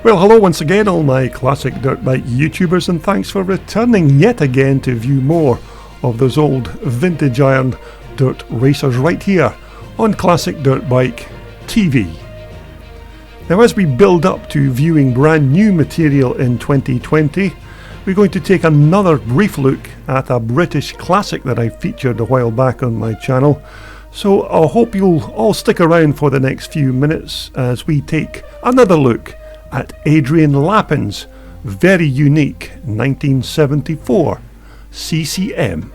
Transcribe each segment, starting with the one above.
Well, hello once again, all my classic dirt bike YouTubers, and thanks for returning yet again to view more of those old vintage iron dirt racers right here on Classic Dirt Bike TV. Now, as we build up to viewing brand new material in 2020, we're going to take another brief look at a British classic that I featured a while back on my channel. So I hope you'll all stick around for the next few minutes as we take another look at Adrian Lappin's very unique 1974 CCM.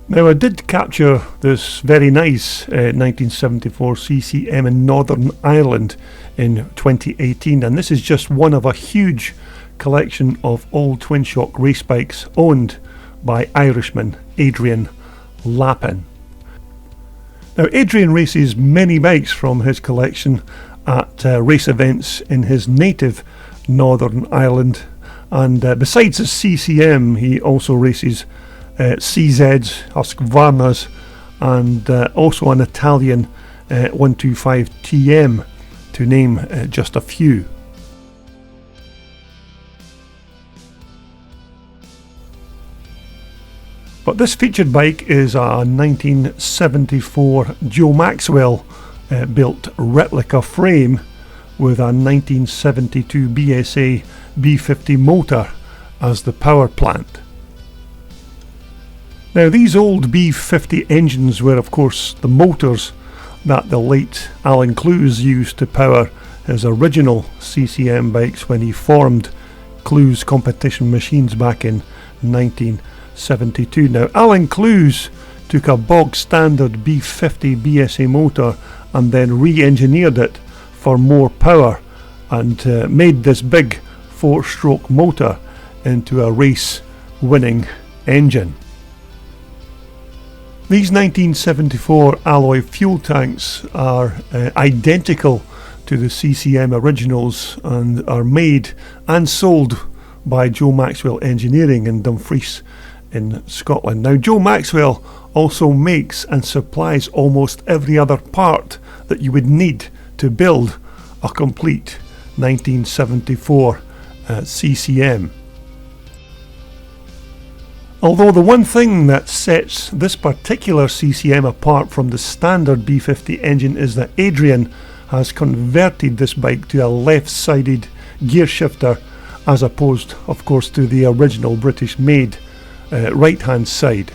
Now, I did capture this very nice 1974 CCM in Northern Ireland in 2018, and this is just one of a huge collection of old twin shock race bikes owned by Irishman Adrian Lappin. Now, Adrian races many bikes from his collection at race events in his native Northern Ireland, and besides his CCM, he also races CZs, Husqvarnas, and also an Italian 125 TM, to name just a few. But this featured bike is a 1974 Joe Maxwell built replica frame with a 1972 BSA B50 motor as the power plant. Now, these old B50 engines were of course the motors that the late Alan Clews used to power his original CCM bikes when he formed Clews Competition Machines back in 1972. Now, Alan Clews took a bog standard B50 BSA motor and then re-engineered it for more power and made this big 4-stroke motor into a race-winning engine. These 1974 alloy fuel tanks are identical to the CCM originals and are made and sold by Joe Maxwell Engineering in Dumfries in Scotland. Now, Joe Maxwell also makes and supplies almost every other part that you would need to build a complete 1974 CCM. Although the one thing that sets this particular CCM apart from the standard B50 engine is that Adrian has converted this bike to a left-sided gear shifter, as opposed of course to the original British made right hand side.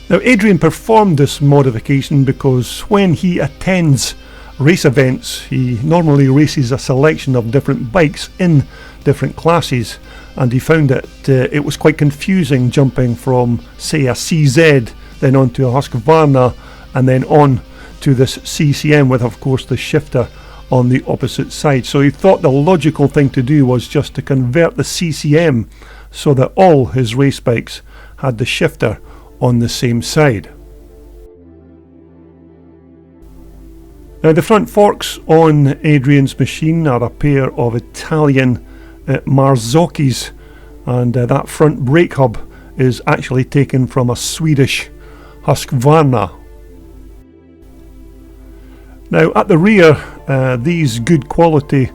Now, Adrian performed this modification because when he attends race events he normally races a selection of different bikes in different classes, and he found that it was quite confusing jumping from, say, a CZ then onto a Husqvarna and then on to this CCM with of course the shifter on the opposite side. So he thought the logical thing to do was just to convert the CCM so that all his race bikes had the shifter on the same side. Now, the front forks on Adrian's machine are a pair of Italian Marzoccis, and that front brake hub is actually taken from a Swedish Husqvarna. Now, at the rear, these good quality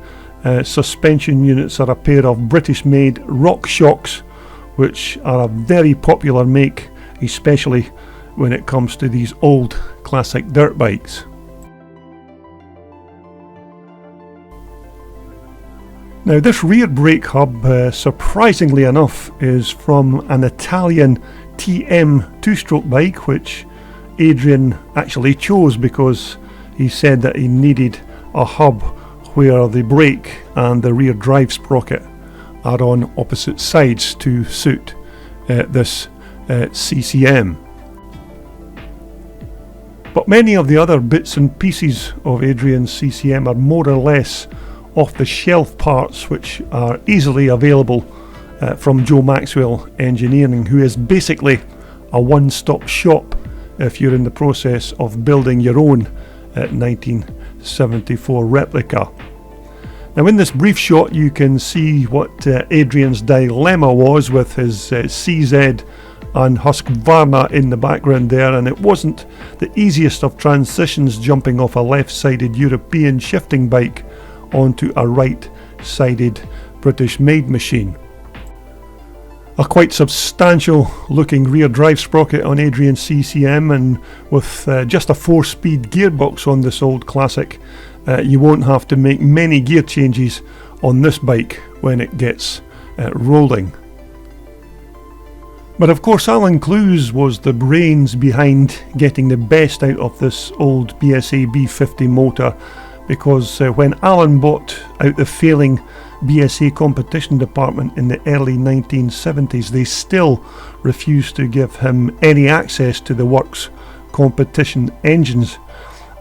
suspension units are a pair of British made Rock Shocks, which are a very popular make, especially when it comes to these old classic dirt bikes. Now, this rear brake hub, surprisingly enough, is from an Italian TM 2-stroke bike, which Adrian actually chose because he said that he needed a hub where the brake and the rear drive sprocket are on opposite sides to suit this CCM. But many of the other bits and pieces of Adrian's CCM are more or less off-the-shelf parts which are easily available from Joe Maxwell Engineering, who is basically a one-stop shop if you're in the process of building your own 1974 replica. Now, in this brief shot you can see what Adrian's dilemma was with his CZ and Husqvarna in the background there, and it wasn't the easiest of transitions jumping off a left-sided European shifting bike onto a right-sided British-made machine. A quite substantial looking rear drive sprocket on Adrian's CCM, and with just a 4-speed gearbox on this old classic, you won't have to make many gear changes on this bike when it gets rolling. But of course Alan Clews was the brains behind getting the best out of this old BSA B50 motor, because when Alan bought out the failing BSA competition department in the early 1970s, they still refused to give him any access to the works competition engines,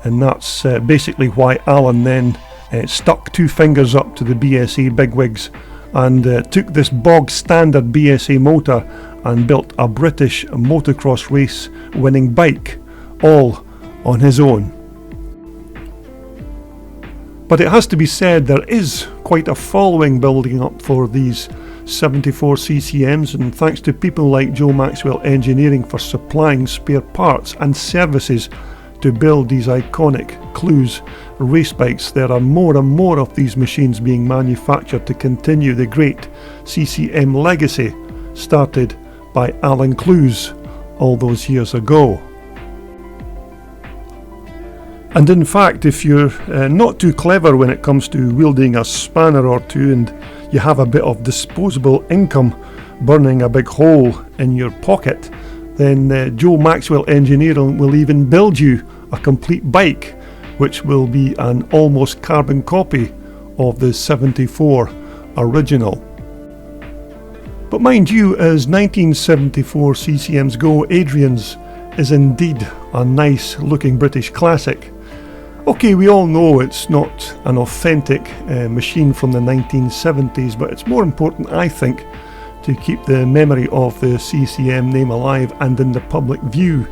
and that's basically why Alan then stuck 2 fingers up to the BSA bigwigs and took this bog standard BSA motor and built a British motocross race winning bike all on his own. But it has to be said, there is quite a following building up for these 74 CCMs, and thanks to people like Joe Maxwell Engineering for supplying spare parts and services to build these iconic Clews race bikes, there are more and more of these machines being manufactured to continue the great CCM legacy started by Alan Clews all those years ago. And in fact, if you're not too clever when it comes to wielding a spanner or two, and you have a bit of disposable income burning a big hole in your pocket, then Joe Maxwell Engineering will even build you a complete bike, which will be an almost carbon copy of the 74 original. But mind you, as 1974 CCMs go, Adrian's is indeed a nice looking British classic. Okay, we all know it's not an authentic machine from the 1970s, but it's more important, I think, to keep the memory of the CCM name alive and in the public view,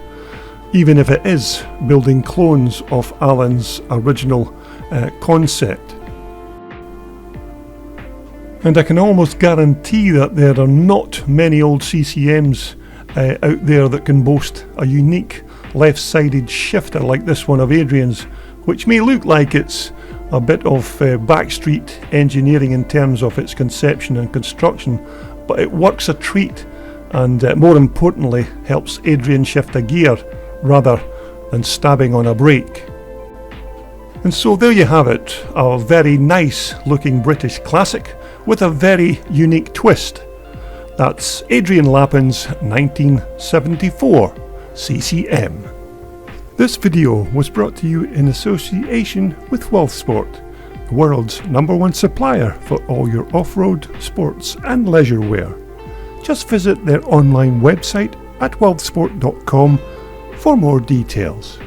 even if it is building clones of Alan's original concept. And I can almost guarantee that there are not many old CCMs out there that can boast a unique left-sided shifter like this one of Adrian's, which may look like it's a bit of backstreet engineering in terms of its conception and construction, but it works a treat, and more importantly helps Adrian shift a gear rather than stabbing on a brake. And so there you have it, a very nice looking British classic with a very unique twist. That's Adrian Lappin's 1974 CCM. This video was brought to you in association with WealthSport, the world's #1 supplier for all your off-road, sports and leisure wear. Just visit their online website at wealthsport.com for more details.